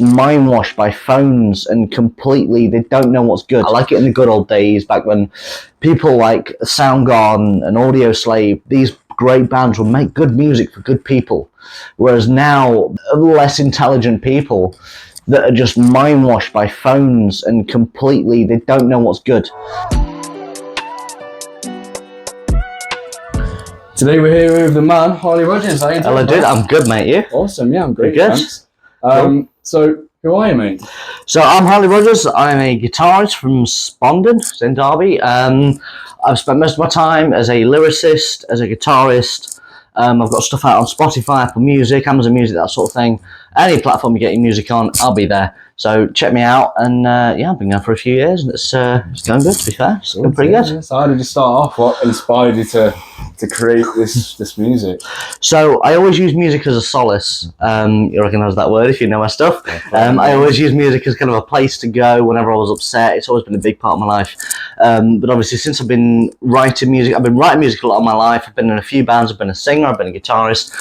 mind washed by phones and completely they don't know what's good. I like it in the good old days back when people like Soundgarden and Audio Slave, these great bands would make good music for good people, whereas now less intelligent people that are just mind washed by phones and completely they don't know what's good. Today we're here with the man, Harley Rogers. How you doing? Hello, dude. I'm good, mate. You? Awesome. Yeah, I'm great. Good. Thanks. Cool. So, who are you, mate? So, I'm Harley Rogers. I'm a guitarist from Spondon, in Derby. I've spent most of my time as a lyricist, as a guitarist. I've got stuff out on Spotify, Apple Music, Amazon Music, that sort of thing. Any platform you get your music on, I'll be there. So check me out. And yeah, I've been there for a few years, and it's going good. To be fair, it's going pretty good. So how did you start off? What inspired you to create this music? So I always use music as a solace. You recognise that word if you know my stuff. I always use music as kind of a place to go whenever I was upset. It's always been a big part of my life. But obviously, since I've been writing music, I've been writing music a lot of my life. I've been in a few bands. I've been a singer. I've been a guitarist.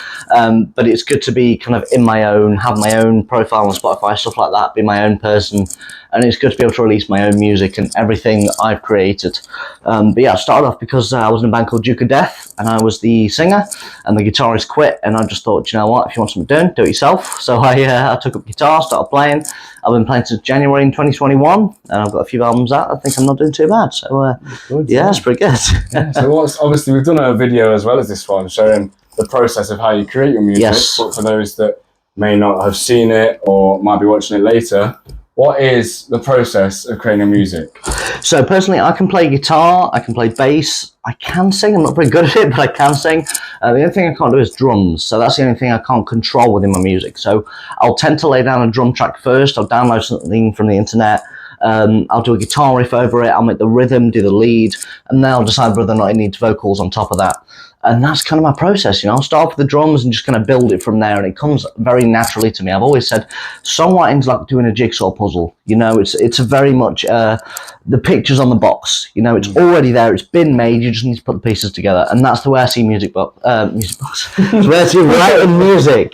But it's good to be kind of in my own, have my own profile on Spotify, stuff like that, be my own person. And it's good to be able to release my own music and everything I've created. But yeah, I started off because I was in a band called Duke of Death, and I was the singer, and the guitarist quit, and I just thought, you know what, if you want something done, do it yourself. So I took up guitar, started playing. I've been playing since January in 2021, and I've got a few albums out. I think I'm not doing too bad. So good, yeah, it's pretty good. Yeah, so obviously we've done a video as well as this one showing the process of how you create your music. Yes. But for those that may not have seen it or might be watching it later, what is the process of creating your music? So personally, I can play guitar, I can play bass, I can sing. I'm not very good at it, but I can sing. The only thing I can't do is drums. So that's the only thing I can't control within my music. So I'll tend to lay down a drum track first. I'll download something from the internet. I'll do a guitar riff over it. I'll make the rhythm, do the lead, and then I'll decide whether or not it needs vocals on top of that. And that's kind of my process, you know. I'll start with the drums and just kind of build it from there, and it comes very naturally to me. I've always said songwriting's like doing a jigsaw puzzle. You know, it's very much the picture's on the box. You know, it's already there. It's been made. You just need to put the pieces together, and that's the way I see MusikBox. It's the way I see writing music.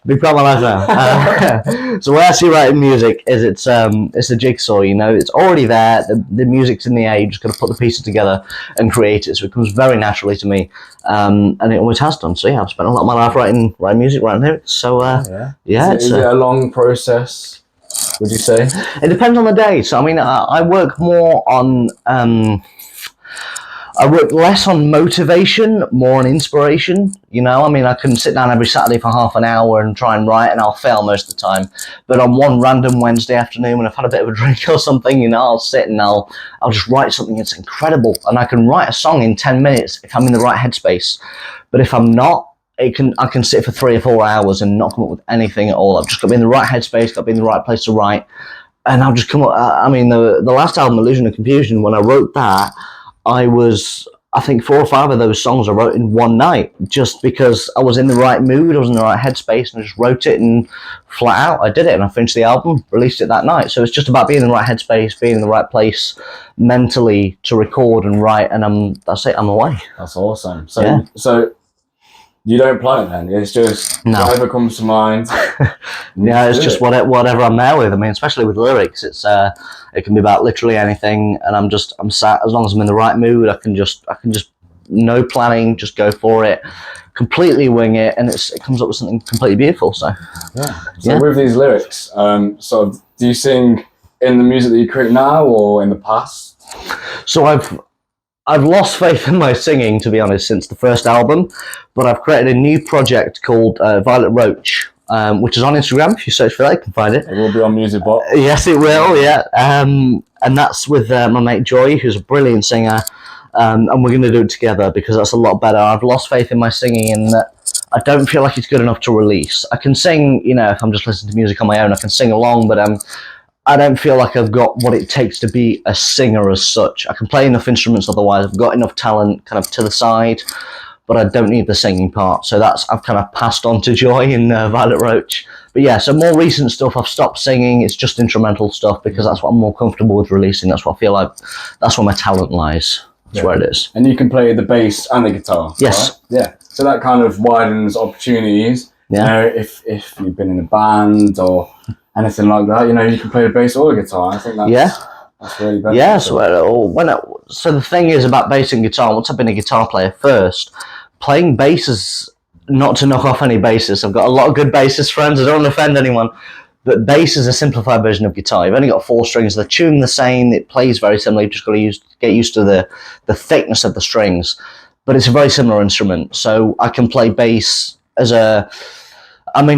Big part of my life now. So the way I see writing music is it's a jigsaw, you know, it's already there, the music's in the air, you just got to put the pieces together and create it, so it comes very naturally to me, and it always has done. So yeah, I've spent a lot of my life writing music, writing lyrics, so yeah. Is it a long process, would you say? It depends on the day. So I mean, I work more on I work less on motivation, more on inspiration. You know, I mean, I can sit down every Saturday for half an hour and try and write, and I'll fail most of the time. But on one random Wednesday afternoon when I've had a bit of a drink or something, you know, I'll sit and I'll just write something that's incredible. And I can write a song in 10 minutes if I'm in the right headspace. But if I'm not, I can sit for 3 or 4 hours and not come up with anything at all. I've just got to be in the right headspace, got to be in the right place to write. And I'll just come up, I mean, the last album, Illusion of Confusion, when I wrote that, I think 4 or 5 of those songs I wrote in one night, just because I was in the right mood, I was in the right headspace, and I just wrote it, and flat out I did it, and I finished the album, released it that night. So it's just about being in the right headspace, being in the right place mentally to record and write, and that's it, I'm away. That's awesome. So you don't plan it then? It's just whatever comes to mind. Yeah, it's just whatever I'm there with. I mean, especially with lyrics, it can be about literally anything, and I'm sat, as long as I'm in the right mood, I can just no planning, just go for it, completely wing it, and it comes up with something completely beautiful. So with these lyrics, sort of, do you sing in the music that you create now or in the past? So I've lost faith in my singing, to be honest, since the first album, but I've created a new project called Violet Roach, which is on Instagram. If you search for that, you can find it. It will be on MusikBox. Yes, it will, yeah. And that's with my mate Joy, who's a brilliant singer, and we're going to do it together because that's a lot better. I've lost faith in my singing in that I don't feel like it's good enough to release. I can sing, you know, if I'm just listening to music on my own, I can sing along, but I don't feel like I've got what it takes to be a singer as such. I can play enough instruments otherwise. I've got enough talent kind of to the side, but I don't need the singing part. So I've kind of passed on to Joy in Violet Roach. But yeah, so more recent stuff, I've stopped singing. It's just instrumental stuff because that's what I'm more comfortable with releasing. That's what I feel like, that's where my talent lies. That's where it is. And you can play the bass and the guitar. Yes. Right? Yeah. So that kind of widens opportunities. Yeah. You know, if you've been in a band or anything like that. You know, you can play the bass or the guitar. I think that's really beneficial. Yes, so the thing is about bass and guitar, once I've been a guitar player first, playing bass is, not to knock off any bassists, I've got a lot of good bassist friends, I don't want to offend anyone, but bass is a simplified version of guitar. You've only got 4 strings, they're tuned the same, it plays very similar, you've just got to get used to the thickness of the strings, but it's a very similar instrument, so I can play bass as to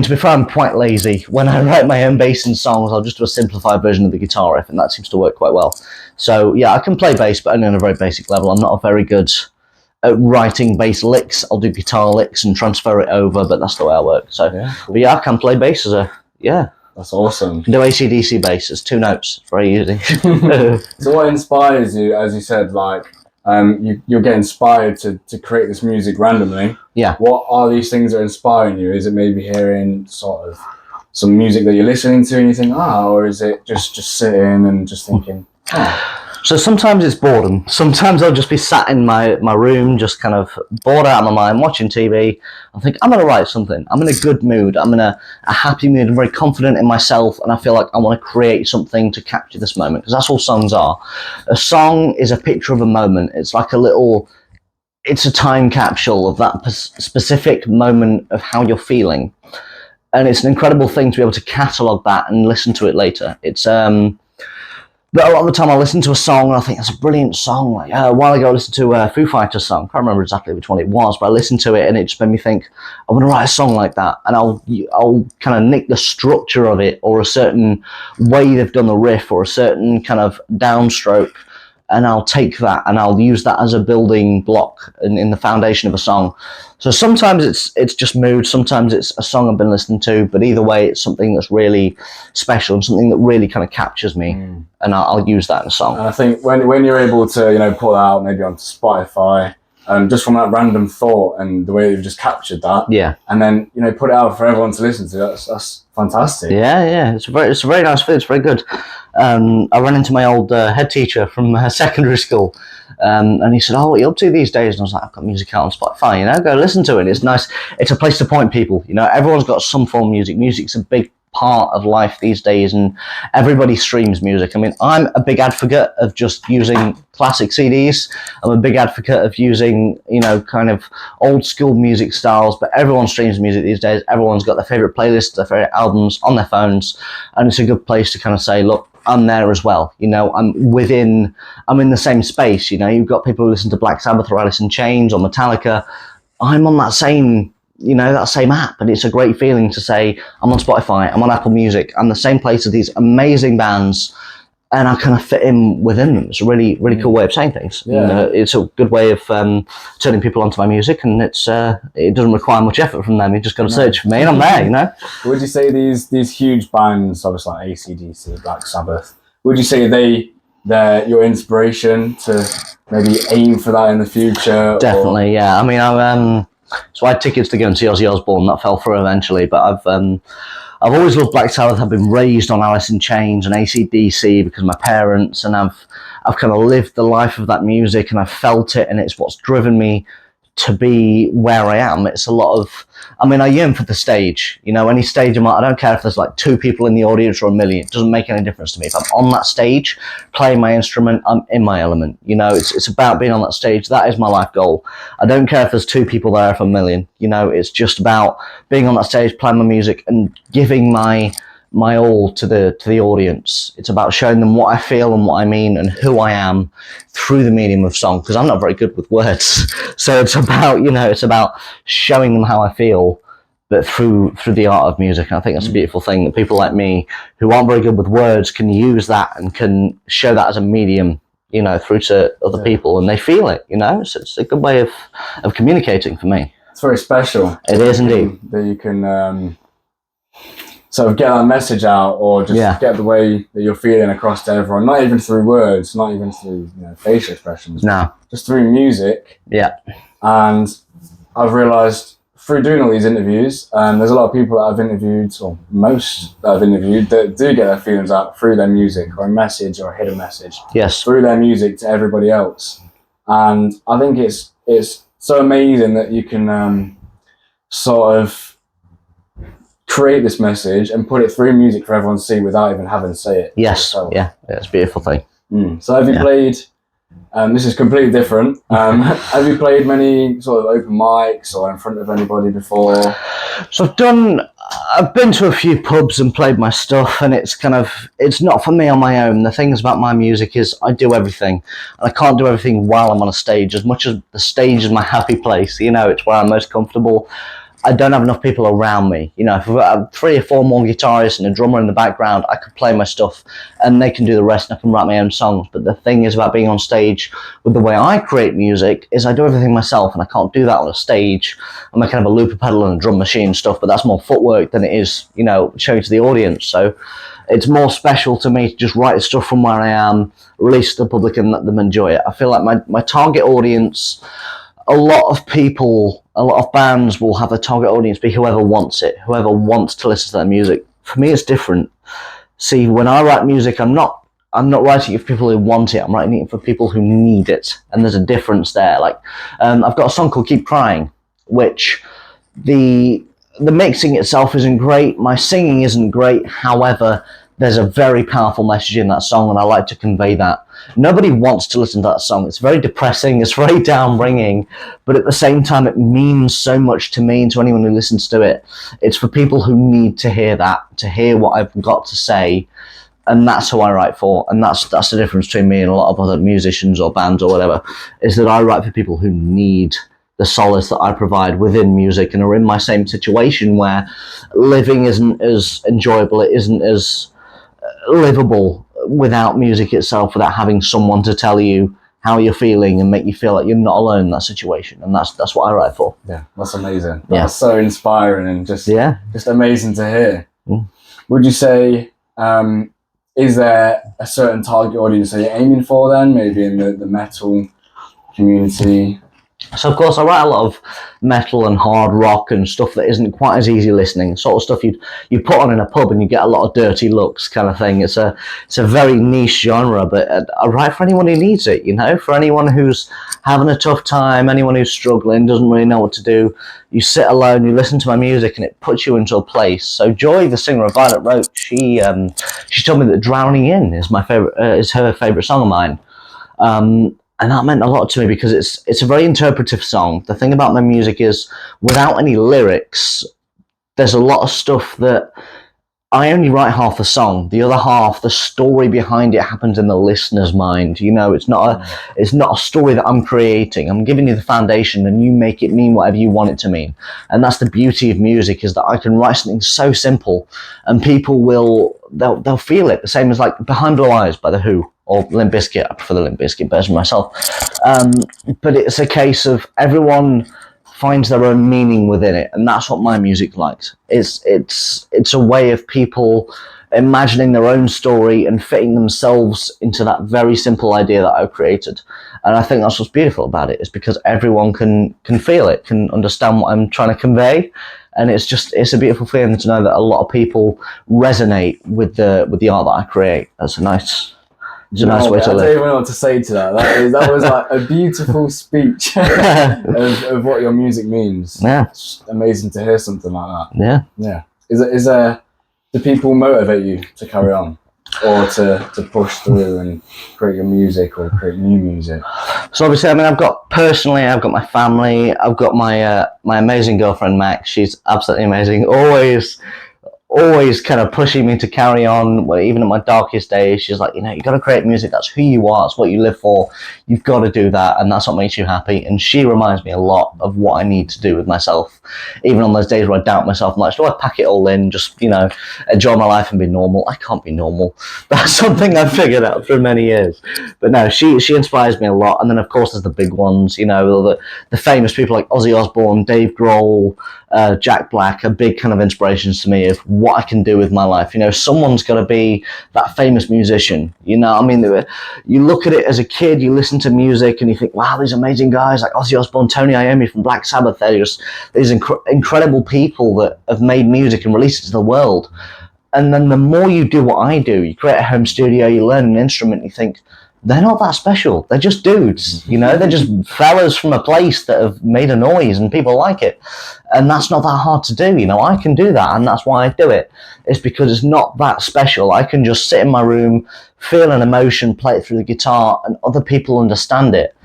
be fair, I'm quite lazy. When I write my own bass and songs, I'll just do a simplified version of the guitar riff, and that seems to work quite well. So yeah, I can play bass, but only on a very basic level. I'm not very good at writing bass licks. I'll do guitar licks and transfer it over, but that's the way I work. So, But yeah, I can play bass That's awesome. Do AC/DC bass. It's 2 notes. It's very easy. So what inspires you, as you said, like, you'll get inspired to create this music randomly. Yeah. What are these things that are inspiring you? Is it maybe hearing sort of some music that you're listening to and you think, or is it just sitting and just thinking, So sometimes it's boredom. Sometimes I'll just be sat in my room, just kind of bored out of my mind, watching TV. I think, I'm going to write something. I'm in a good mood. I'm in a happy mood. I'm very confident in myself, and I feel like I want to create something to capture this moment, because that's all songs are. A song is a picture of a moment. It's like it's a time capsule of that specific moment of how you're feeling. And it's an incredible thing to be able to catalogue that and listen to it later. It's but a lot of the time I listen to a song and I think that's a brilliant song. Like a while ago I listened to a Foo Fighters song. I can't remember exactly which one it was, but I listened to it and it just made me think, I want to write a song like that. And I'll kind of nick the structure of it, or a certain way they've done the riff, or a certain kind of downstroke, and I'll take that and I'll use that as a building block in the foundation of a song. So sometimes it's just mood, sometimes it's a song I've been listening to, but either way it's something that's really special and something that really kind of captures me, and I'll use that in a song. And I think when you're able to, put that out maybe onto Spotify, just from that random thought and the way you've just captured that, and then put it out for everyone to listen to, that's fantastic. Yeah, it's a very nice fit. It's very good. I ran into my old head teacher from secondary school, and he said, "Oh, what are you up to these days?" And I was like, "I've got music out on Spotify. Go listen to it. It's nice. It's a place to point people. Everyone's got some form of music. Music's a big part of life these days, and everybody streams music. I mean, I'm a big advocate of just using classic CDs. I'm a big advocate of using, kind of old school music styles, but everyone streams music these days. Everyone's got their favorite playlists, their favorite albums on their phones, and it's a good place to kind of say, look, I'm there as well. I'm in the same space. You've got people who listen to Black Sabbath or Alice in Chains or Metallica. I'm on that same that same app, and it's a great feeling to say I'm on Spotify, I'm on Apple Music, I'm the same place as these amazing bands, and I kind of fit in within them. It's a really, really cool way of saying things. It's a good way of turning people onto my music, and it doesn't require much effort from them. You just got to search for me, and I'm there. Would you say these huge bands, obviously like AC/DC, Black Sabbath, would you say they're your inspiration to maybe aim for that in the future? Definitely, yeah. I mean, so I had tickets to go and see Ozzy Osbourne. That fell through eventually, but I've always loved Black Sabbath. I've been raised on Alice in Chains and AC/DC because of my parents, and I've kind of lived the life of that music, and I've felt it, and it's what's driven me to be where I am. It's a lot of, I yearn for the stage. Any stage I don't care if there's like 2 people in the audience or 1 million. It doesn't make any difference to me. If I'm on that stage, playing my instrument, I'm in my element. It's about being on that stage. That is my life goal. I don't care if there's 2 people there, if 1 million. It's just about being on that stage, playing my music, and giving my all to the audience. It's about showing them what I feel and what I mean and who I am through the medium of song, because I'm not very good with words. So it's about showing them how I feel, but through the art of music. And I think that's a beautiful thing, that people like me who aren't very good with words can use that and can show that as a medium, through to other people, and they feel it. So it's a good way of communicating for me. It's very special. It is indeed. That you can sort of get that message out, or just get the way that you're feeling across to everyone, not even through words, not even through facial expressions, just through music. And I've realised through doing all these interviews, there's a lot of people that I've interviewed, or most that I've interviewed, that do get their feelings out through their music, or a message, or a hidden message, through their music to everybody else. And I think it's so amazing that you can sort of create this message and put it through music for everyone to see without even having to say it. Yes, yeah, it's a beautiful thing. So have you played, this is completely different, have you played many sort of open mics or in front of anybody before? So I've been to a few pubs and played my stuff, and it's not for me on my own. The things about my music is I do everything, and I can't do everything while I'm on a stage. As much as the stage is my happy place, it's where I'm most comfortable, I don't have enough people around me. If I've got 3 or 4 more guitarists and a drummer in the background, I could play my stuff and they can do the rest, and I can write my own songs. But the thing is about being on stage with the way I create music is I do everything myself, and I can't do that on a stage. I can have a looper pedal and a drum machine stuff, but that's more footwork than it is, showing to the audience. So it's more special to me to just write stuff from where I am, release to the public and let them enjoy it. I feel like my target audience, a lot of bands will have a target audience be whoever wants it, whoever wants to listen to their music. For me, it's different. See, when I write music, I'm not writing it for people who want it. I'm writing it for people who need it, and there's a difference there. Like, I've got a song called "Keep Crying," which the mixing itself isn't great. My singing isn't great. However, there's a very powerful message in that song, and I like to convey that. Nobody wants to listen to that song. It's very depressing, it's very down-bringing, but at the same time, it means so much to me and to anyone who listens to it. It's for people who need to hear that, to hear what I've got to say, and that's who I write for, and that's the difference between me and a lot of other musicians or bands or whatever, is that I write for people who need the solace that I provide within music and are in my same situation where living isn't as enjoyable, it isn't as livable without music itself, without having someone to tell you how you're feeling and make you feel like you're not alone in that situation. And that's what I write for. Yeah, that's amazing. That's so inspiring and just amazing to hear. Would you say, is there a certain target audience that you're aiming for then, maybe in the metal community? So, of course, I write a lot of metal and hard rock and stuff that isn't quite as easy listening, sort of stuff you put on in a pub and you get a lot of dirty looks kind of thing. It's a very niche genre, but I write for anyone who needs it, for anyone who's having a tough time, anyone who's struggling, doesn't really know what to do. You sit alone, you listen to my music, and it puts you into a place. So Joy, the singer of Violet Roach, she told me that "Drowning In" is her favourite song of mine. And that meant a lot to me because it's a very interpretive song. The thing about my music is, without any lyrics, there's a lot of stuff that I only write half the song. The other half, the story behind it, happens in the listener's mind. It's not a story that I'm creating. I'm giving you the foundation, and you make it mean whatever you want it to mean. And that's the beauty of music, is that I can write something so simple, and people they'll feel it. The same as like "Behind Blue Eyes" by The Who. Or Limp Bizkit. I prefer the Limp Bizkit version myself. But it's a case of everyone finds their own meaning within it, and that's what my music likes. It's a way of people imagining their own story and fitting themselves into that very simple idea that I've created. And I think that's what's beautiful about it, is because everyone can feel it, can understand what I'm trying to convey. And it's a beautiful feeling to know that a lot of people resonate with the art that I create. That's a nice way to live. I don't even know what to say to that. That was like a beautiful speech of what your music means. Yeah, it's amazing to hear something like that. Yeah, yeah. Is there? Do people motivate you to carry on, or to push through and create your music or create new music? So obviously, I've got my family, I've got my amazing girlfriend Max. She's absolutely amazing. Always kind of pushing me to carry on. Well, even at my darkest days, she's like, you got to create music. That's who you are. It's what you live for. You've got to do that, and that's what makes you happy. And she reminds me a lot of what I need to do with myself. Even on those days where I doubt myself, I'm like, do I pack it all in, just enjoy my life and be normal? I can't be normal. That's something I've figured out for many years. But no, she inspires me a lot. And then of course there's the big ones, the famous people like Ozzy Osbourne, Dave Grohl, Jack Black are big kind of inspirations to me of what I can do with my life. Someone's got to be that famous musician. You look at it as a kid, you listen to music and you think, wow, these amazing guys like Ozzy Osbourne, Tony Iommi from Black Sabbath, they're just these incredible people that have made music and released it to the world. And then the more you do what I do, you create a home studio, you learn an instrument, you think, they're not that special. They're just dudes, you know. They're just fellas from a place that have made a noise and people like it. And that's not that hard to do, you know. I can do that, and that's why I do it. It's because it's not that special. I can just sit in my room, feel an emotion, play it through the guitar, and other people understand it.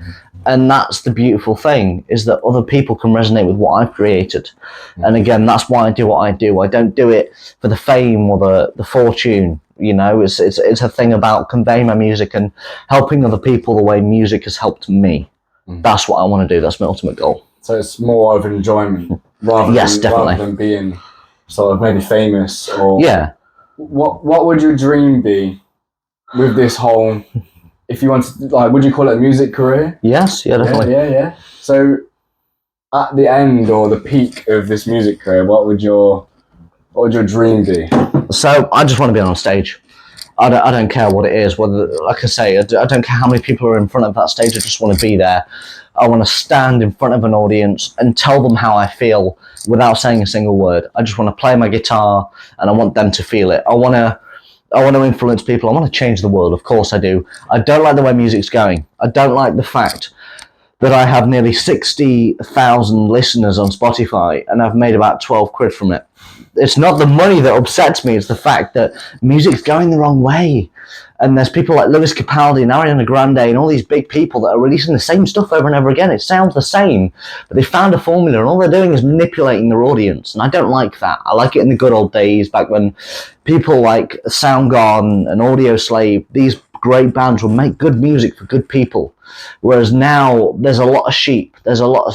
And that's the beautiful thing, is that other people can resonate with what I've created. And again, that's why I do what I do. I don't do it for the fame or the fortune. You know, it's a thing about conveying my music and helping other people the way music has helped me. That's what I want to do. That's my ultimate goal. So it's more of enjoyment rather than being sort of maybe famous or What would your dream be with this whole? If you wanted, like, would you call it a music career? Yes, yeah, definitely. Yeah. So at the end or the peak of this music career, what would your dream be? So I just want to be on stage. I don't care what it is. Whether, like I say, I don't care how many people are in front of that stage. I just want to be there. I want to stand in front of an audience and tell them how I feel without saying a single word. I just want to play my guitar and I want them to feel it. I want to influence people. I want to change the world. Of course I do. I don't like the way music's going. I don't like the fact that I have nearly 60,000 listeners on Spotify and I've made about 12 quid from it. It's not the money that upsets me, it's the fact that music's going the wrong way. And there's people like Lewis Capaldi and Ariana Grande and all these big people that are releasing the same stuff over and over again. It sounds the same, but they found a formula and all they're doing is manipulating their audience. And I don't like that. I like it in the good old days, back when people like Soundgarden and Audio Slave, these great bands would make good music for good people. Whereas now there's a lot of sheep. There's a lot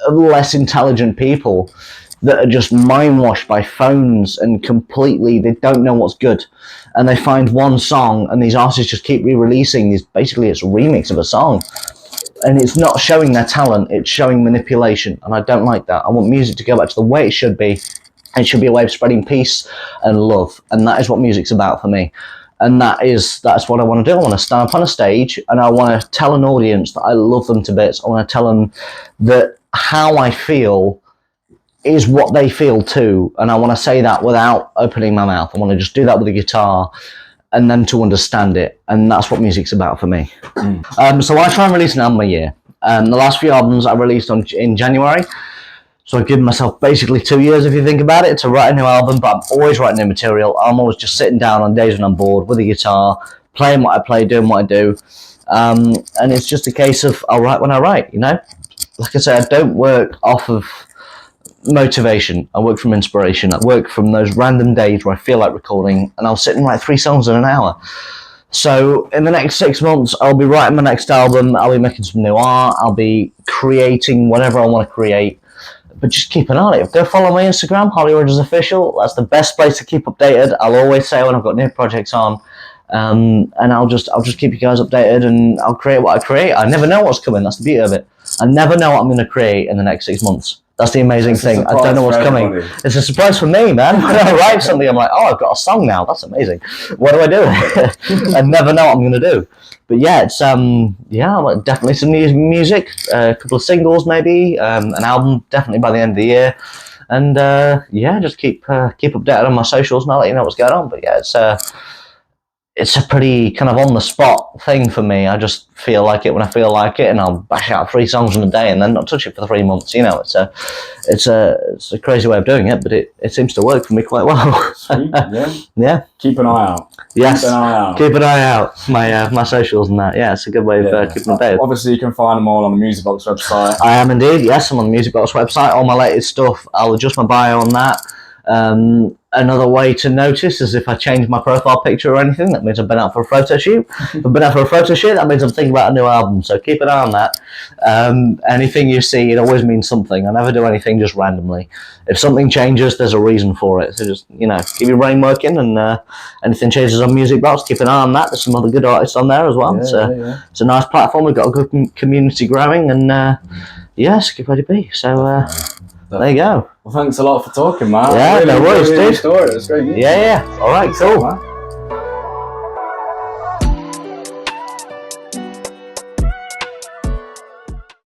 of less intelligent people that are just mind-washed by phones and completely, they don't know what's good. And they find one song and these artists just keep re-releasing these, basically it's a remix of a song. And it's not showing their talent, it's showing manipulation. And I don't like that. I want music to go back to the way it should be. It should be a way of spreading peace and love. And that is what music's about for me. And that's what I want to do. I want to stand up on a stage and I want to tell an audience that I love them to bits. I want to tell them that how I feel is what they feel too, and I want to say that without opening my mouth. I want to just do that with a guitar and them to understand it, and that's what music's about for me. So I try and release an album a year. The last few albums I released in January, so I've given myself basically 2 years, if you think about it, to write a new album, but I'm always writing new material. I'm always just sitting down on days when I'm bored with a guitar, playing what I play, doing what I do, and it's just a case of I'll write when I write, you know? Like I say, I don't work off of motivation. I work from inspiration. I work from those random days where I feel like recording, and I'll sit and write 3 songs in an hour. So in the next 6 months, I'll be writing my next album. I'll be making some new art. I'll be creating whatever I want to create. But just keep an eye on it. Go follow my Instagram, Harley Rogers Official. That's the best place to keep updated. I'll always say when I've got new projects on. And I'll just keep you guys updated, and I'll create what I create. I never know what's coming. That's the beauty of it. I never know what I'm going to create in the next 6 months. That's the amazing thing. I don't know what's coming. It's a surprise for me, man. When I write something, I'm like, oh, I've got a song now. That's amazing. What do I do? I never know what I'm going to do. But yeah, it's definitely some new music, a couple of singles maybe, an album definitely by the end of the year, and just keep updated on my socials and I'll let you know what's going on. But yeah, it's a pretty kind of on the spot thing for me. I just feel like it when I feel like it, and I'll bash out 3 songs in a day and then not touch it for 3 months. You know, it's a crazy way of doing it, but it seems to work for me quite well. Sweet, yeah. Yeah. Keep an eye out. Yes. Keep an eye out. My socials and that. Yeah, it's a good way of keeping updated. Obviously, you can find them all on the MusikBox website. I am indeed. Yes, I'm on the MusikBox website. All my latest stuff. I'll adjust my bio on that. Another way to notice is if I change my profile picture or anything, that means I've been out for a photo shoot. If I've been out for a photo shoot, that means I'm thinking about a new album. So keep an eye on that. Anything you see, it always means something. I never do anything just randomly. If something changes, there's a reason for it. So just, keep your brain working, and anything changes on MusikBox, keep an eye on that. There's some other good artists on there as well. It's a nice platform. We've got a good community growing, and so keep ready to be. So there you go. Well, thanks a lot for talking, man. Yeah, no worries, dude. It was great. Yeah. All right, cool.